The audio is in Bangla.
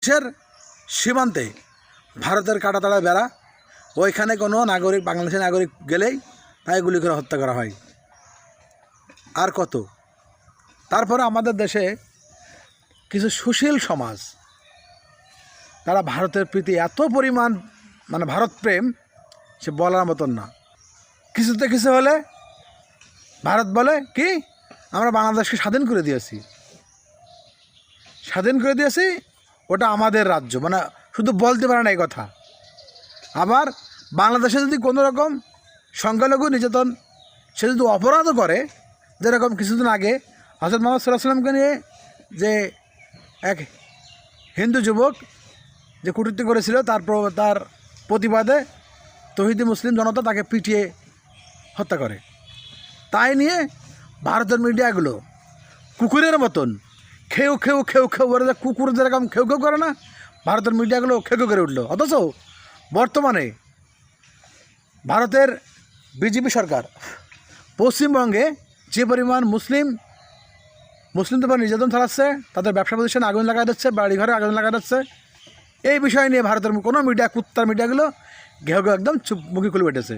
দেশের সীমান্তে ভারতের কাঁটাতাড়া বেড়া, ওইখানে কোনো নাগরিক, বাংলাদেশের নাগরিক গেলেই তাই গুলি করে হত্যা করা হয়। আর কত। তারপরে আমাদের দেশে কিছু সুশীল সমাজ, তারা ভারতের প্রতি এত পরিমাণ ভারত প্রেম, সে বলার মতন না। কিছুতে কিছু হলে ভারত বলে কি, আমরা বাংলাদেশকে স্বাধীন করে দিয়েছি, ওটা আমাদের রাজ্য, শুধু বলতে পারে না এই কথা। আবার বাংলাদেশে যদি কোনো রকম সংখ্যালঘু নির্যাতন, সে যদি অপরাধও করে, যেরকম কিছুদিন আগে হযরত মুহাম্মদ সাল্লাল্লাহু আলাইহি ওয়াসাল্লামকে নিয়ে যে এক হিন্দু যুবক যে কটূক্তি করেছিল, তার প্রতিবাদে তৌহিদি মুসলিম জনতা তাকে পিটিয়ে হত্যা করে। তাই নিয়ে ভারতের মিডিয়াগুলো কুকুরের মতন খেউ খেউ খেউ খেউ করে, কুকুর যেরকম খেউ খেউ করে না, ভারতের মিডিয়াগুলো খেউ খেউ করে উঠল। অথচ বর্তমানে ভারতের বিজেপি সরকার পশ্চিমবঙ্গে যে পরিমাণ মুসলিমদের উপর নির্যাতন চালাচ্ছে, তাদের ব্যবসা প্রতিষ্ঠানে আগুন লাগা দিচ্ছে, বাড়িঘরে আগুন লাগা দিচ্ছে, এই বিষয় নিয়ে ভারতের কোনো মিডিয়া, কুত্তার মিডিয়াগুলো ঘেউ ঘেউ একদম চুপ মুখে খুলে বেটেছে।